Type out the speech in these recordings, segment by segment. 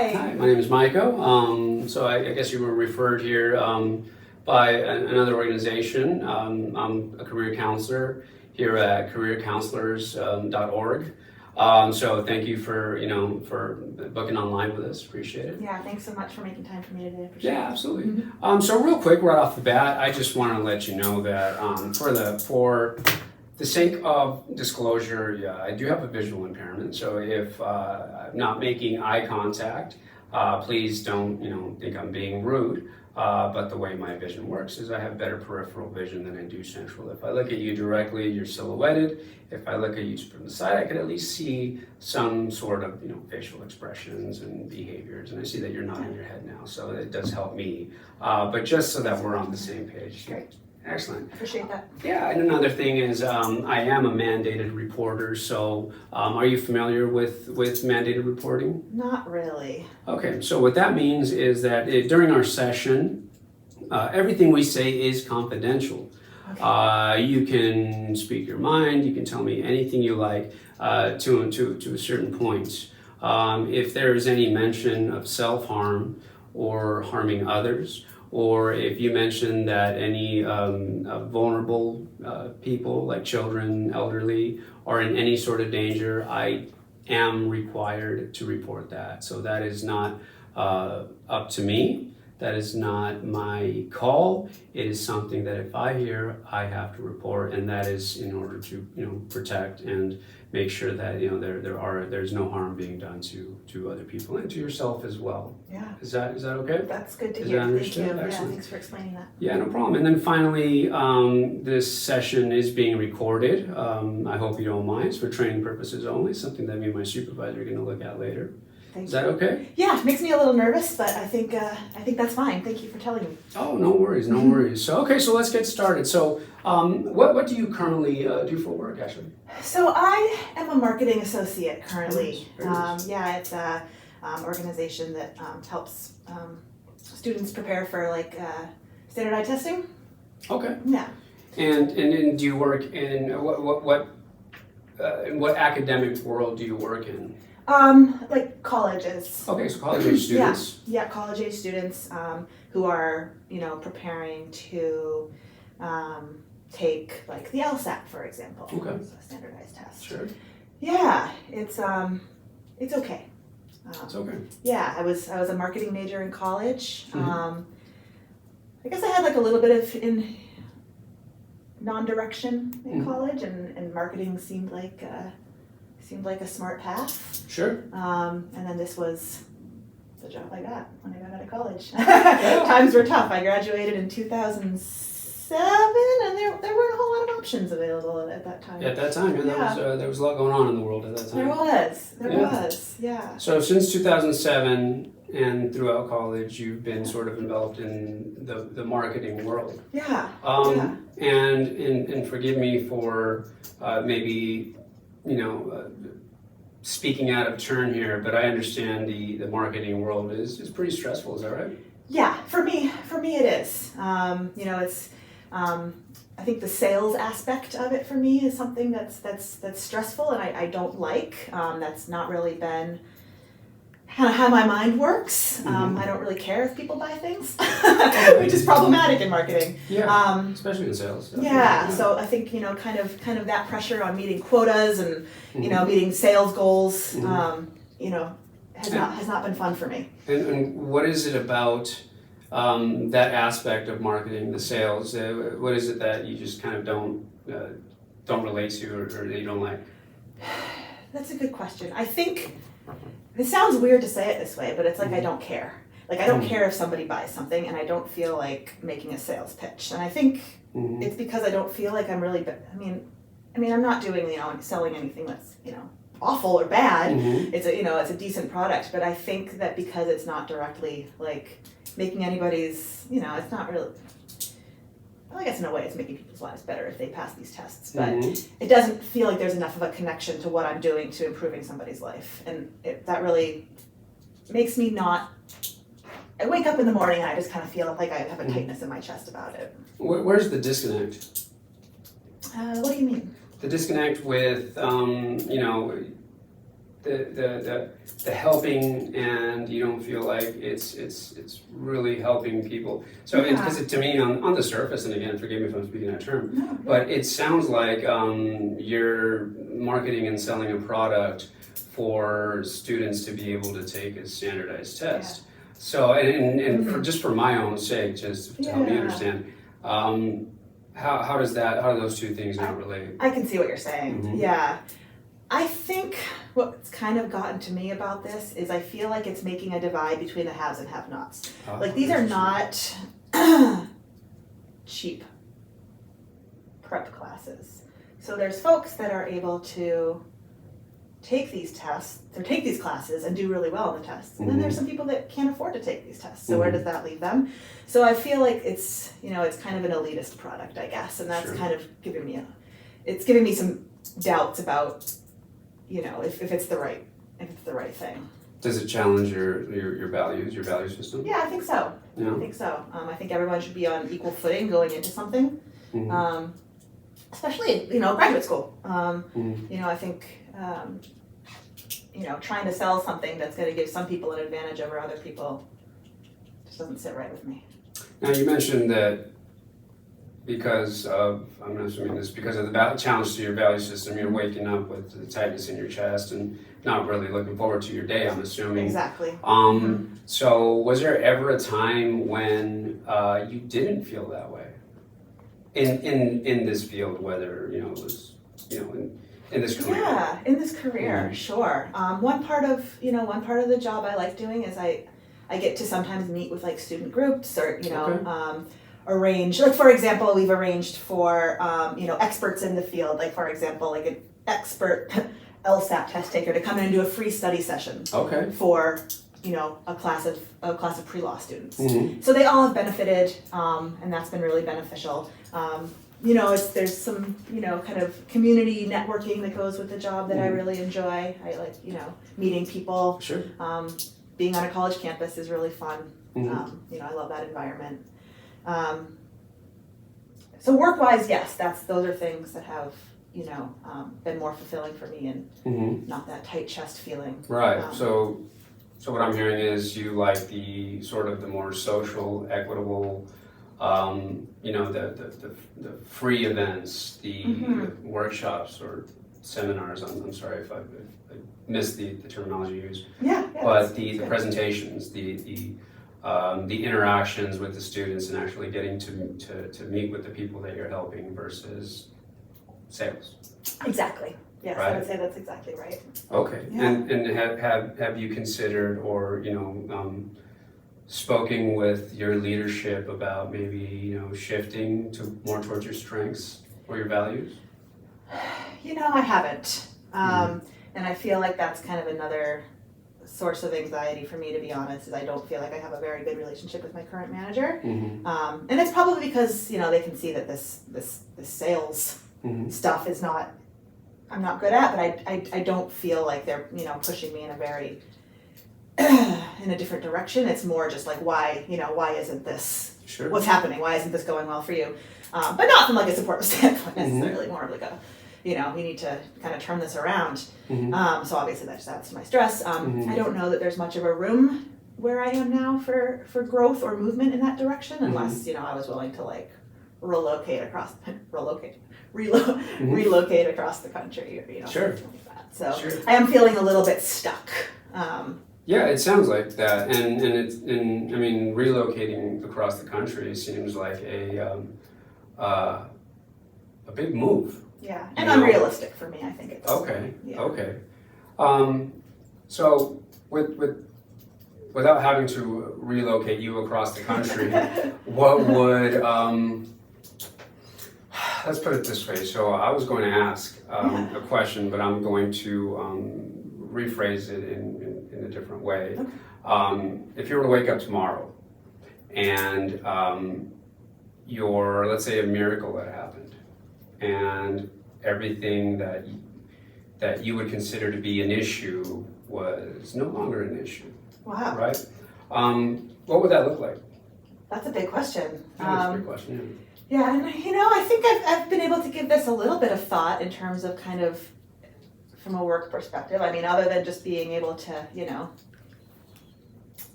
Hi, my name is Maico. So I guess you were referred here by another organization. I'm a career counselor here at careercounselors.org. So thank you for booking online with us. Appreciate it. Yeah, thanks so much for making time for me today. Appreciate Yeah, absolutely. So real quick, right off the bat, I just want to let you know that for the sake of disclosure, yeah, I do have a visual impairment. So if I'm not making eye contact, please don't think I'm being rude. But the way my vision works is I have better peripheral vision than I do central. If I look at you directly, you're silhouetted. If I look at you from the side, I can at least see some sort of facial expressions and behaviors. And I see that you're nodding your head now, so it does help me. But just so that we're on the same page. Great. Excellent. Appreciate that. Yeah, and another thing is I am a mandated reporter, so are you familiar with mandated reporting? Not really. Okay, so what that means is that during our session, everything we say is confidential. Okay. You can speak your mind, you can tell me anything you like to a certain point. If there is any mention of self-harm or harming others, or if you mention that any vulnerable people like children, elderly, are in any sort of danger, I am required to report that. So that is not up to me. That is not my call. It is something that if I hear, I have to report, and that is in order to protect and make sure that there's no harm being done to other people and to yourself as well. Yeah. Is that okay? That's good to Is hear. that Thank you. understood? Yeah, Excellent. thanks for explaining that. Yeah, no problem. And then finally, this session is being recorded. I hope you don't mind. It's for training purposes only. Something that me and my supervisor are going to look at later. Is that okay? Yeah, it makes me a little nervous, but I think that's fine. Thank you for telling me. Oh, no worries, no worries. So let's get started. So what do you currently do for work, actually? So I am a marketing associate currently. Very nice. Yeah, it's a organization that helps students prepare for standardized testing. Okay. Yeah. And do you work in what academic world do you work in? Like colleges. Okay, so college age students. Yeah, college age students who are preparing to take like the LSAT, for example. Okay. So a standardized test. Sure. Yeah, it's okay. It's okay. Yeah, I was a marketing major in college. Mm-hmm. I guess I had like a little bit of non-direction in Mm-hmm. college, and marketing seemed like a smart path. Sure. And then this was the job I got when I got out of college. Times were tough. I graduated in 2007, and there weren't a whole lot of options available at that time. At that time, yeah. There was a lot going on in the world at that time. There was, yeah. So since 2007 and throughout college, you've been sort of enveloped in the marketing world. Yeah. And forgive me for maybe speaking out of turn here, but I understand the marketing world is pretty stressful. Is that right? Yeah, for me it is. It's I think the sales aspect of it for me is something that's stressful, and I don't like. That's not really been kind of how my mind works. I don't really care if people buy things, which is problematic in marketing. Yeah, especially in sales. Yeah, so I think kind of that pressure on meeting quotas and meeting sales goals, has not been fun for me. And what is it about that aspect of marketing, the sales? What is it that you just kind of don't relate to, or that you don't like? That's a good question. I think it sounds weird to say it this way, but it's like I don't care. Like I don't care if somebody buys something, and I don't feel like making a sales pitch. And I think it's because I don't feel like I'm really. I mean, I'm not doing selling anything that's awful or bad. It's a decent product, but I think that because it's not directly like making anybody's, it's not really. I guess in a way it's making people's lives better if they pass these tests, but it doesn't feel like there's enough of a connection to what I'm doing to improving somebody's life, and that really makes me not. I wake up in the morning and I just kind of feel like I have a tightness in my chest about it. Where's the disconnect? What do you mean? The disconnect with the helping, and you don't feel like it's really helping people. So because to me on the surface, and again, forgive me if I'm speaking that term, No, but it sounds like you're marketing and selling a product for students to be able to take a standardized test. So and for, just for my own sake, just to help me understand, how do those two things not relate? I can see what you're saying. Yeah. I think what's kind of gotten to me about this is I feel like it's making a divide between the haves and have-nots. Like these are not cheap prep classes. So there's folks that are able to take these tests or take these classes and do really well in the tests. And then there's some people that can't afford to take these tests. So where does that leave them? So I feel like it's, it's kind of an elitist product, I guess. And that's kind of giving me some doubts about, if it's the right thing. Does it challenge your values, your value system? Yeah, I think so. Yeah. I think so. I think everyone should be on equal footing going into something, especially graduate school. I think trying to sell something that's going to give some people an advantage over other people just doesn't sit right with me. Now you mentioned that because of the challenge to your value system, you're waking up with the tightness in your chest and not really looking forward to your day, I'm assuming. Exactly. So was there ever a time when you didn't feel that way in this field, whether it was in this career? Yeah, in this career, sure. One part of the job I like doing is I get to sometimes meet with like student groups or arrange, like for example, we've arranged for experts in the field, like for example, like an expert LSAT test taker to come in and do a free study session for a class of pre-law students. So they all have benefited, and that's been really beneficial. There's some kind of community networking that goes with the job that I really enjoy. I like meeting people. Sure. Being on a college campus is really fun. I love that environment. So work-wise, yes, those are things that have been more fulfilling for me and not that tight chest feeling. Right. So what I'm hearing is you like the sort of the more social, equitable, the free events, the workshops or seminars. I'm sorry if I missed the terminology you used. Yeah. But the presentations, the interactions with the students, and actually getting to meet with the people that you're helping versus sales. Exactly. Yes, right? I would say that's exactly right. Okay. Yeah. And have you considered or spoken with your leadership about maybe shifting to more towards your strengths or your values? I haven't, and I feel like that's kind of another source of anxiety for me, to be honest, is I don't feel like I have a very good relationship with my current manager, and it's probably because they can see that this sales stuff is not I'm not good at, but I don't feel like they're pushing me in a very in a different direction. It's more just like why isn't this what's happening? Why isn't this going well for you? But not from like a supportive standpoint necessarily, more of like a we need to kind of turn this around. So obviously that just adds to my stress. I don't know that there's much of a room where I am now for growth or movement in that direction, unless I was willing to like relocate across the country, something like that. So I am feeling a little bit stuck. Yeah, it sounds like that, and I mean, relocating across the country seems like a big move. Yeah, and unrealistic for me, I think. It's okay. Yeah. Okay. So without having to relocate you across the country, what would let's put it this way. So I was going to ask a question, but I'm going to rephrase it in a different way. Okay. If you were to wake up tomorrow and let's say a miracle that happened, and everything that you would consider to be an issue was no longer an issue. Wow. Right? What would that look like? That's a big question. That's a big question, yeah, and I think I've been able to give this a little bit of thought in terms of kind of from a work perspective. I mean, other than just being able to,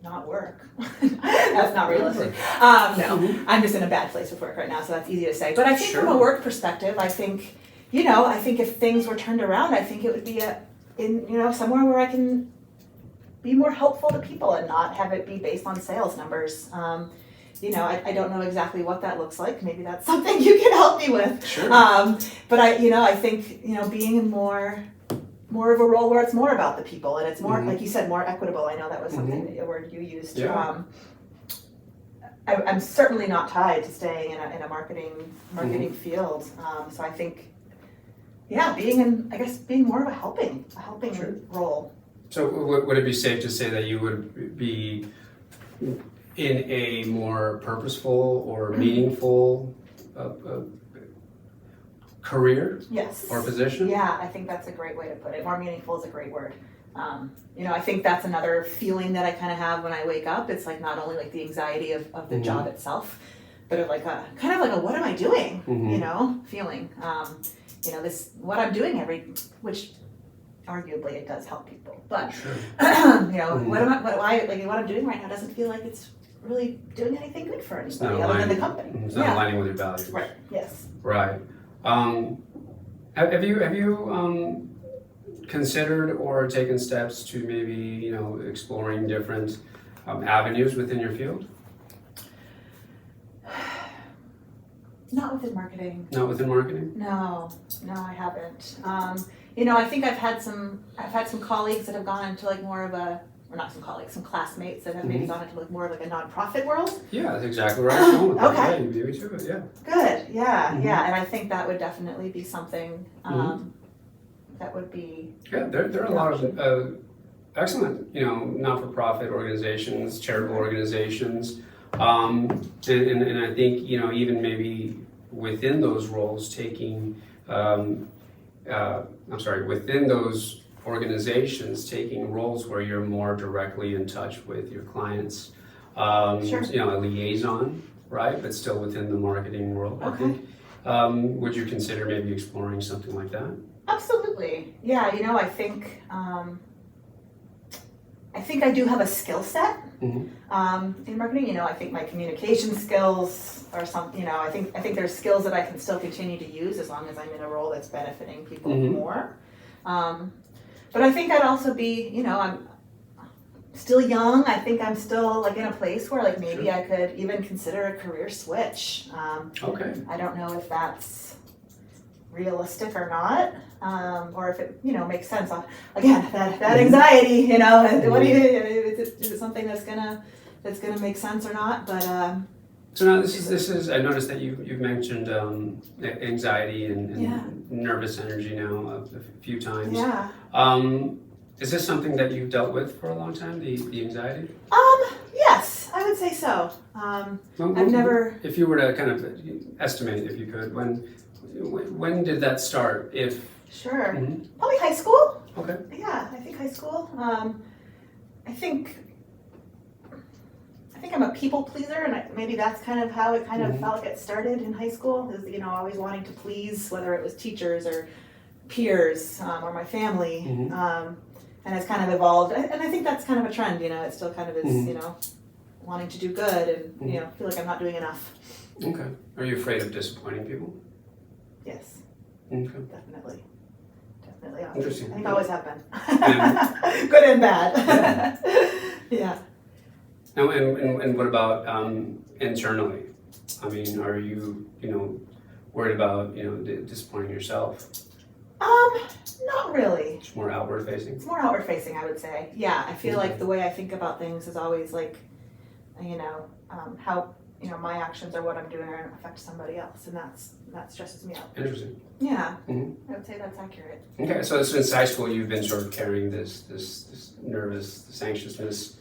not work. That's not realistic. No, I'm just in a bad place with work right now, so that's easy to say. But I think from a work perspective, I think, I think if things were turned around, I think it would be somewhere where I can be more helpful to people and not have it be based on sales numbers. I don't know exactly what that looks like. Maybe that's something you can help me with. Sure. But I think, being in more of a role where it's more about the people and it's more, like you said, more equitable. I know that was something, a word you used. Yeah. I'm certainly not tied to staying in a marketing field. So I think, being more of a helping Sure. role. So would it be safe to say that you would be in a more purposeful or meaningful career? Yes. Or position? Yeah, I think that's a great way to put it. More meaningful is a great word. I think that's another feeling that I kind of have when I wake up. It's like not only like the anxiety of the job itself, but of like a kind of like a what am I doing? Feeling. This what I'm doing which arguably it does help people, but Sure. what I'm doing right now doesn't feel like it's really doing anything good for anybody other than the company. It's not aligning with your values. Right. Yes. Right. Have you considered or taken steps to maybe exploring different avenues within your field? Not within marketing. Not within marketing? No, I haven't. I think I've had some colleagues that have gone into like more of some classmates that have maybe gone into like more of like a nonprofit world. Yeah, that's exactly right. Okay. Yeah, you beat me to it, yeah. Good, yeah. And I think that would definitely be something that would be. Yeah, there are a lot of excellent, not-for-profit organizations, charitable organizations, and I think even maybe within those roles taking. Within those organizations, taking roles where you're more directly in touch with your clients, Sure. A liaison, right? But still within the marketing world, I Okay. think. Would you consider maybe exploring something like that? Absolutely. Yeah, I think I do have a skill set in marketing. I think my communication skills are I think there's skills that I can still continue to use as long as I'm in a role that's benefiting people more. But I think I'd also be, I'm still young. I think I'm still like in a place where like maybe I could even consider a career switch. Okay. I don't know if that's realistic or not, or if it makes sense. Again, that anxiety, what do you? Is it something that's gonna make sense or not? But so now this is. I noticed that you've mentioned anxiety and nervous energy now a few times. Yeah. Is this something that you've dealt with for a long time? The anxiety? Yes, I would say so. I've never. If you were to kind of estimate, if you could, when did that start? Sure. Probably high school. Okay. Yeah, I think high school. I think I'm a people pleaser, and maybe that's kind of how it kind of felt like it started in high school. Is always wanting to please, whether it was teachers or peers or my family, and it's kind of evolved. And I think that's kind of a trend. It still kind of is. Wanting to do good and feel like I'm not doing enough. Okay. Are you afraid of disappointing people? Yes. Okay. Definitely. Interesting. I think I always have been. Good and bad. Yeah. Now, and what about internally? I mean, are you worried about disappointing yourself? Not really. It's more outward facing. It's more outward facing, I would say. Yeah, I feel like the way I think about things is always like, how my actions or what I'm doing are going to affect somebody else, and that stresses me out. Interesting. Yeah, I would say that's accurate. Okay, so since high school, you've been sort of carrying this nervous, this anxiousness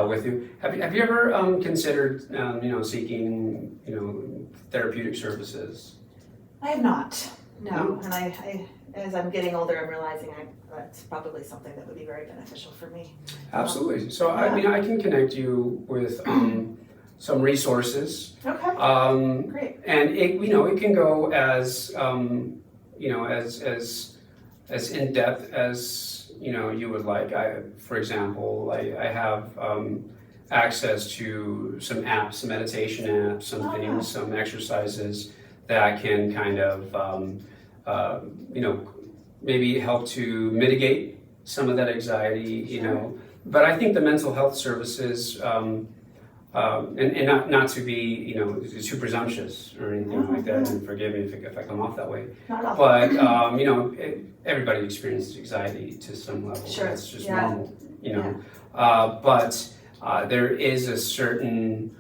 with you. Have you ever considered seeking therapeutic services? I have not. No, and I as I'm getting older, I'm realizing that's probably something that would be very beneficial for me. Absolutely. So I mean, I can connect you with some resources. Okay. Great. And it can go as as in depth as you would like. For example, I have access to some apps, some meditation apps, some things, some exercises that can kind of maybe help to mitigate some of that anxiety. But I think the mental health services. And not to be too presumptuous or anything like that, and forgive me if I come off that way. Not at all. But everybody experiences anxiety to some level. Sure. That's just normal. But there is a certain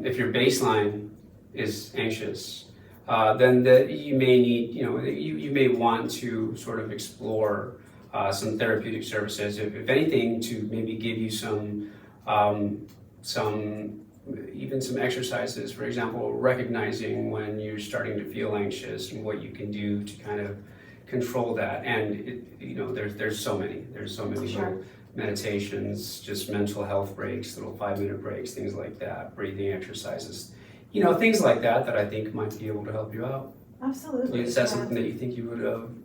if your baseline is anxious, then you may need you may want to sort of explore some therapeutic services, if anything, to maybe give you some exercises, for example, recognizing when you're starting to feel anxious and what you can do to kind of control that. And there's so many Sure. little meditations, just mental health breaks, little 5-minute breaks, things like that, breathing exercises, things like that I think might be able to help you out. Absolutely. Is that something that you think you would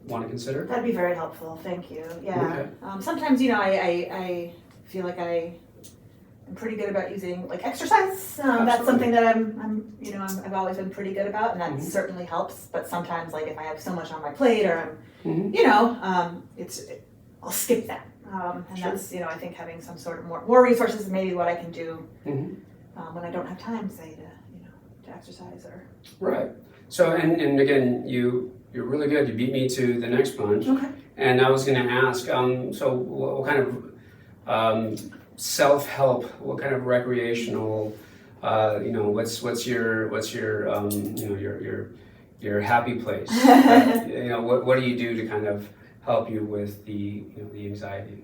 want to consider? That'd be very helpful. Thank you. Yeah. Okay. Sometimes I feel like I'm pretty good about using like exercise. That's something that I've always been pretty good about, and that certainly helps. But sometimes, like if I have so much on my plate, or I'll skip that. And Sure. that's I think having some sort of more resources is maybe what I can do when I don't have time, say to exercise or. Right. So and again, you're really good. You beat me to the next punch. Okay. And I was going to ask, so what kind of self-help? What kind of recreational? What's your happy place? What do you do to kind of help you with the anxiety?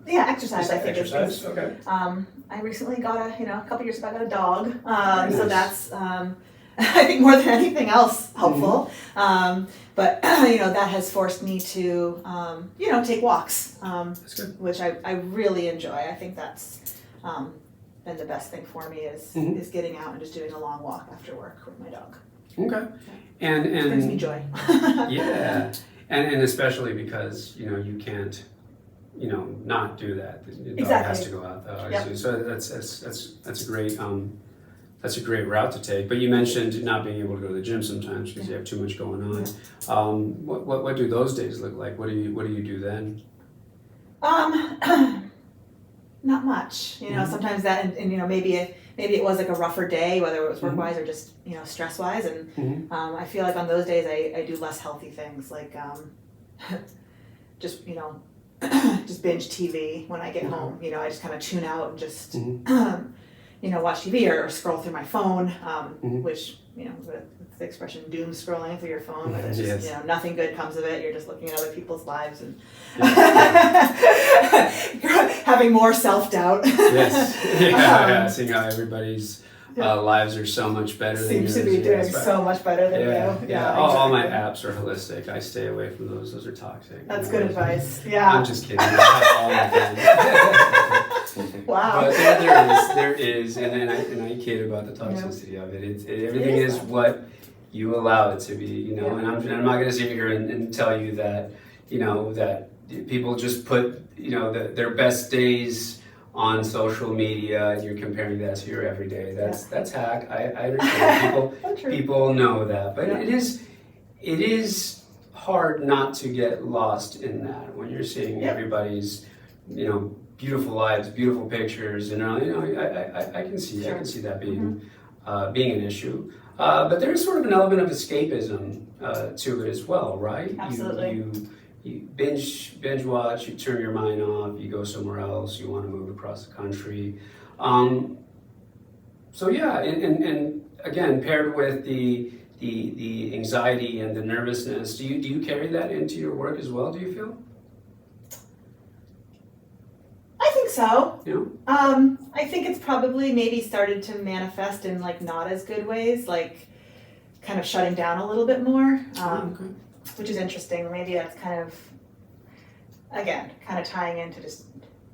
Exercise. I think exercise. Okay. I recently got a couple years ago I got a dog. Nice. So that's I think more than anything else helpful. But that has forced me to take walks, That's good. which I really enjoy. I think that's been the best thing for me is getting out and just doing a long walk after work with my dog. Okay. And it brings me joy. Yeah. And especially because you can't not do that. The dog Exactly. has to go out though. Yep. So that's a great that's a great route to take. But you mentioned not being able to go to the gym sometimes because you have too much going on. Yeah. What do those days look like? What do you do then? Not much. Sometimes that and maybe it was like a rougher day, whether it was work wise or just stress wise, and I feel like on those days I do less healthy things like just just binge TV when I get home. I just kind of tune out and just watch TV or scroll through my phone, which the expression doom scrolling through your phone, but it's just nothing good comes of it. You're just looking at other people's lives and having more self-doubt. Yes. Seeing how everybody's lives are so much better than yours. Seems to be doing so much better than you. Yeah. All my apps are holistic. I stay away from those. Those are toxic. That's good advice. Yeah. I'm just kidding. I have all my things. Wow. But there is, and I kid about the toxicity of it. Everything is what you allow it to be, and I'm not going to sit here and tell you that, that people just put, their best days on social media and you're comparing that to your everyday. That's hack. I understand. People know that, but it is hard not to get lost in that when you're seeing everybody's, beautiful lives, beautiful pictures, and I can see that being an issue. But there's sort of an element of escapism to it as well, right? Absolutely. You binge watch, you turn your mind off, you go somewhere else, you want to move across the country. And again, paired with the anxiety and the nervousness, do you carry that into your work as well, do you feel? I think so. Yeah. I think it's probably maybe started to manifest in like not as good ways, like kind of shutting down a little bit more. Okay. Which is interesting. Maybe that's kind of tying into just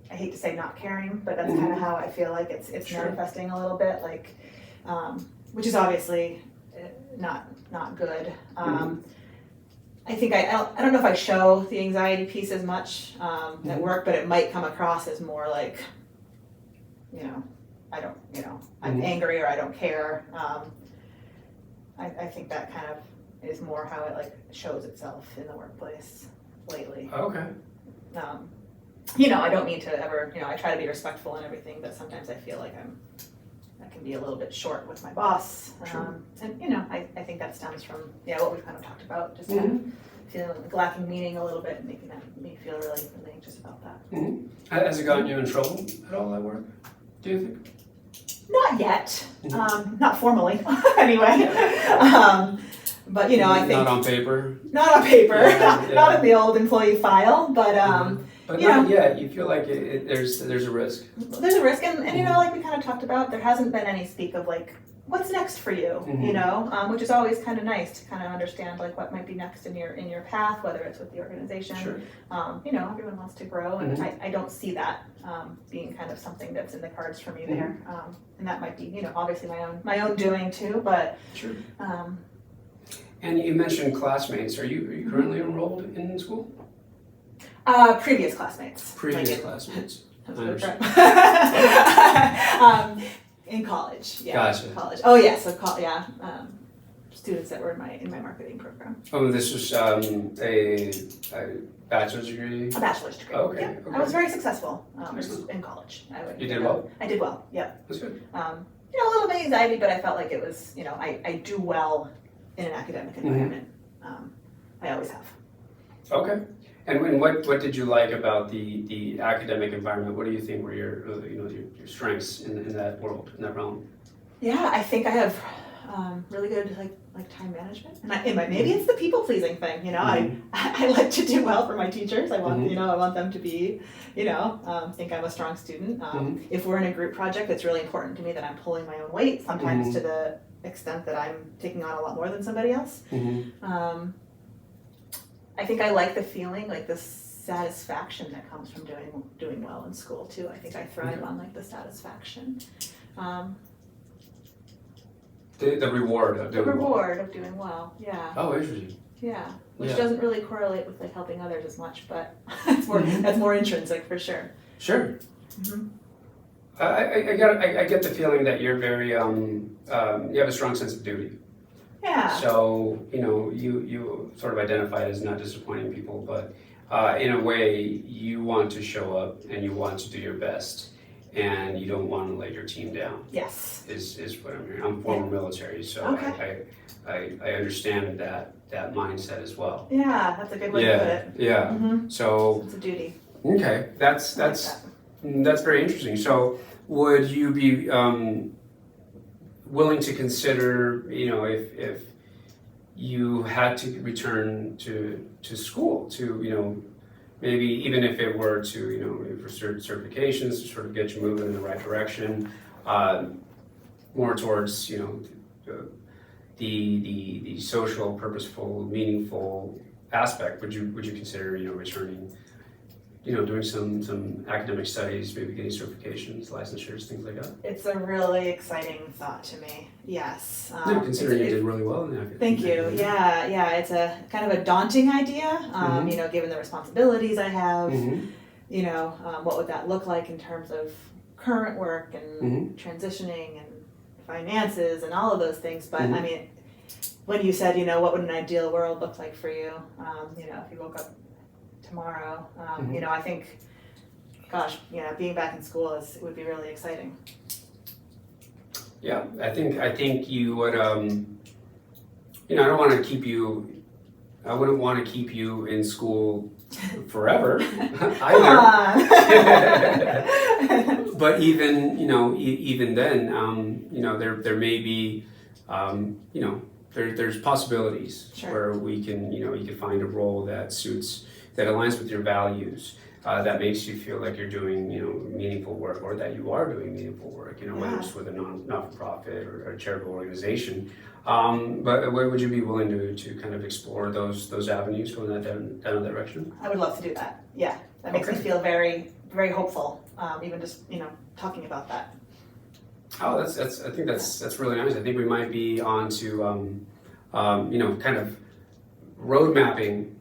I hate to say not caring, but that's kind of how I feel like it's Sure. manifesting a little bit, like, which is obviously not good. I think I don't know if I show the anxiety piece as much at work, but it might come across as more like, I'm angry or I don't care. I think that kind of is more how it like shows itself in the workplace lately. Okay. I don't mean to ever, I try to be respectful and everything, but sometimes I feel like I can be a little bit short with my boss. Sure. And I think that stems from what we've kind of talked about, just kind of feeling like lacking meaning a little bit, and making me feel really, really anxious about that. Has it gotten you in trouble at all at work, do you think? Not yet, not formally anyway. But I think not on paper. Not on paper, Yeah. not in the old employee file, but But not yet. You feel like there's a risk. there's a risk, and like we kind of talked about, there hasn't been any speak of like what's next for you, which is always kind of nice to kind of understand like what might be next in your path, whether it's with the organization. Sure. Everyone wants to grow, and I don't see that being kind of something that's in the cards for me there, and that might be obviously my own doing too, but. Sure. And you mentioned classmates. Are you currently enrolled in school? Previous classmates. Previous classmates. That was good, in college, yeah. Gotcha. College. Oh yeah, so students that were in my marketing program. Oh, this was a bachelor's degree? A bachelor's degree. Okay, Yeah. okay. I was very successful Excellent. in college. You did well? I did well. Yep. That's good. A little bit of anxiety, but I felt like it was I do well in an academic environment. I always have. Okay. And what did you like about the academic environment? What do you think were your strengths in that world, in that realm? Yeah, I think I have really good like time management, and maybe it's the people pleasing thing. I like to do well for my teachers. I want I want them to be think I'm a strong student. If we're in a group project, it's really important to me that I'm pulling my own weight. Sometimes to the extent that I'm taking on a lot more than somebody else. I think I like the feeling, like the satisfaction that comes from doing well in school too. I think I thrive on like the satisfaction. The reward of doing well. The reward of doing well, yeah. Oh, interesting. Yeah, which doesn't really correlate with like helping others as much, but that's more intrinsic for sure. Sure. I get the feeling that you're very you have a strong sense of duty. Yeah. So you sort of identify as not disappointing people, but in a way you want to show up and you want to do your best, and you don't want to let your team down. Yes. Is what I'm hearing. I'm former military, so I understand that mindset as well. Yeah, that's a good way to put it. Yeah. So it's a duty. Okay, that's very interesting. So would you be willing to consider, if you had to return to school, to maybe even if it were to for certain certifications to sort of get you moving in the right direction, more towards the social, purposeful, meaningful aspect, would you consider returning, doing some academic studies, maybe getting certifications, licensures, things like that? It's a really exciting thought to me. Yes. Considering you did really well in that. Thank you. Yeah. It's a kind of a daunting idea. Given the responsibilities I have. What would that look like in terms of current work and transitioning and finances and all of those things? But I mean, when you said, what would an ideal world look like for you? If you woke up tomorrow, I think, gosh, being back in school would be really exciting. Yeah, I think you would. I don't want to keep you. I wouldn't want to keep you in school forever either. But even even then, there may be, there's possibilities where we can you can find a role that aligns with your values. That makes you feel like you're doing, meaningful work, or that you are doing meaningful work, whether it's with a not-for-profit or a charitable organization. But would you be willing to kind of explore those avenues, going down that direction? I would love to do that. Yeah, that makes me feel very, very hopeful, even just, talking about that. Oh, I think that's really nice. I think we might be on to, kind of road mapping,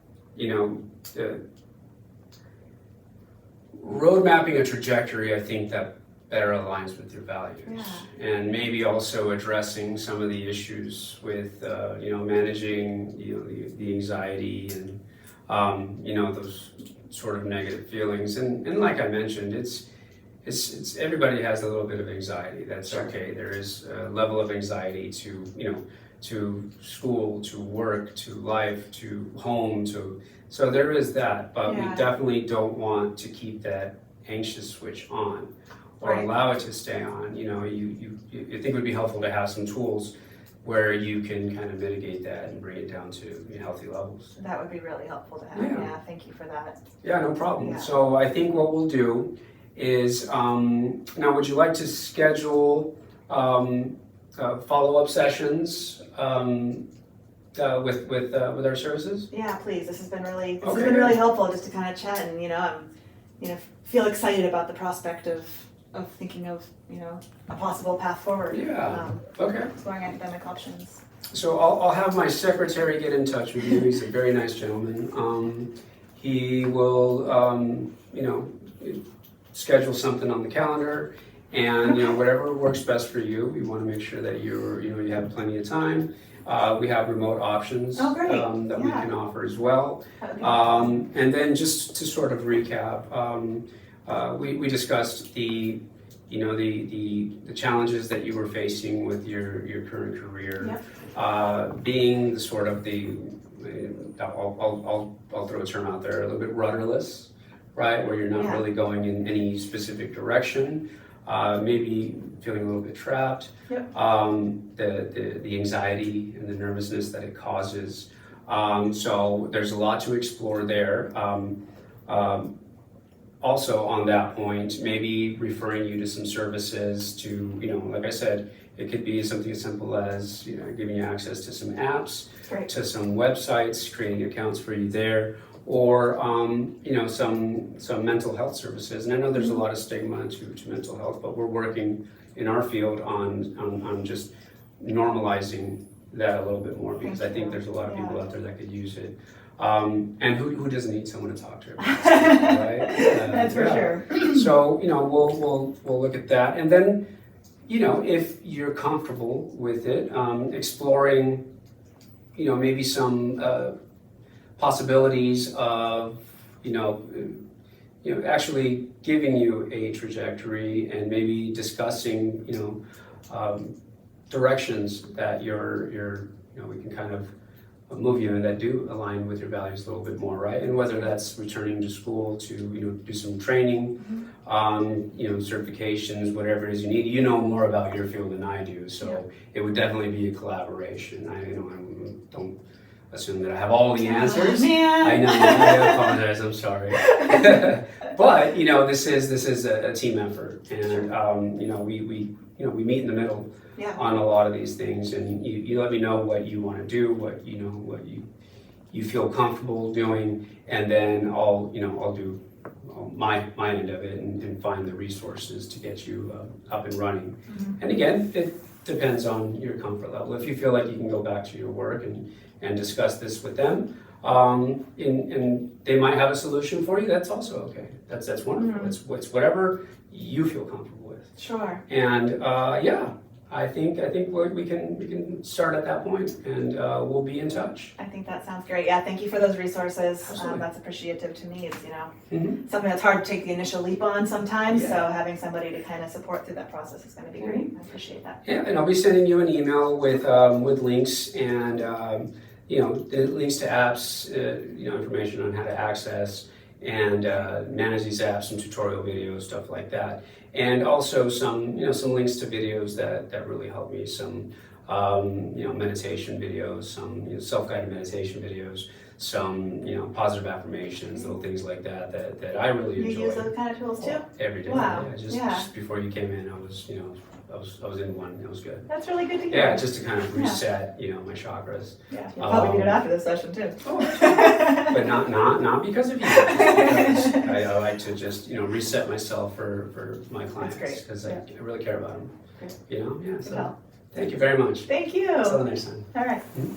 road mapping a trajectory, I think, that better aligns with your values. Yeah. And maybe also addressing some of the issues with, managing, the anxiety and, those sort of negative feelings. And like I mentioned, it's everybody has a little bit of anxiety. That's okay. There is a level of anxiety to school, to work, to life, to home, so there is that, but we definitely don't want to keep that anxious switch on or allow it to stay on. You think it would be helpful to have some tools where you can kind of mitigate that and bring it down to healthy levels. That would be really helpful to have. Yeah, thank you for that. Yeah, no problem. Yeah. So I think what we'll do is, now would you like to schedule follow-up sessions with our services? Yeah, please. This has been really helpful just to kind of chat and feel excited about the prospect of thinking of a possible path forward. Yeah. Exploring academic options. So I'll have my secretary get in touch with you. He's a very nice gentleman. He will schedule something on the calendar, and whatever works best for you. We want to make sure that you have plenty of time. We have remote options that we can offer as well. And then just to sort of recap, we discussed the challenges that you were facing with your current career, being the sort of I'll throw a term out there, a little bit rudderless, right, where you're not really going in any specific direction. Maybe feeling a little bit trapped, the anxiety and the nervousness that it causes. So there's a lot to explore there. Also on that point, maybe referring you to some services to, like I said, it could be something as simple as, giving you access to some apps, to some websites, creating accounts for you there, or some mental health services. And I know there's a lot of stigma to mental health, but we're working in our field on just normalizing that a little bit more, because I think there's a lot of people out there that could use it. And who doesn't need someone to talk to? Right? That's for sure. So we'll look at that, and then if you're comfortable with it, exploring maybe some possibilities of actually giving you a trajectory, and maybe discussing directions that we can kind of move you in that do align with your values a little bit more, right? And whether that's returning to school to do some training, certifications, whatever it is you need. You know more about your field than I do, so it would definitely be a collaboration. I don't assume that I have all the answers. Man. I know. I apologize. I'm sorry. But this is a team effort, and we meet in the middle on a lot of these things, and you let me know what you want to do, what you feel comfortable doing, and then I'll do my end of it and find the resources to get you up and running. And again, it depends on your comfort level. If you feel like you can go back to your work and discuss this with them, and they might have a solution for you, that's also okay. That's wonderful. It's whatever you feel comfortable with. Sure. And I think we can start at that point, and we'll be in touch. I think that sounds great. Yeah, thank you for those resources. That's appreciative to me. It's something that's hard to take the initial leap on sometimes. So having somebody to kind of support through that process is going to be great. I appreciate that. Yeah, and I'll be sending you an email with links and the links to apps, information on how to access and manage these apps, some tutorial videos, stuff like that. And also some links to videos that really help me, some meditation videos, some self-guided meditation videos, some positive affirmations, little things like that I really enjoy. You use those kind of tools too? Every day. Wow. Just before you came in, I was I was in one. It was good. That's really good to hear. Yeah, just to kind of reset, my chakras. Yeah, you'll probably need it after this session too. Oh, but not because of you. Just because I like to just reset myself for my clients because I really care about them. Great. Yeah. Good So help. thank you very much. Thank you. Until the next time. All right. Mhm.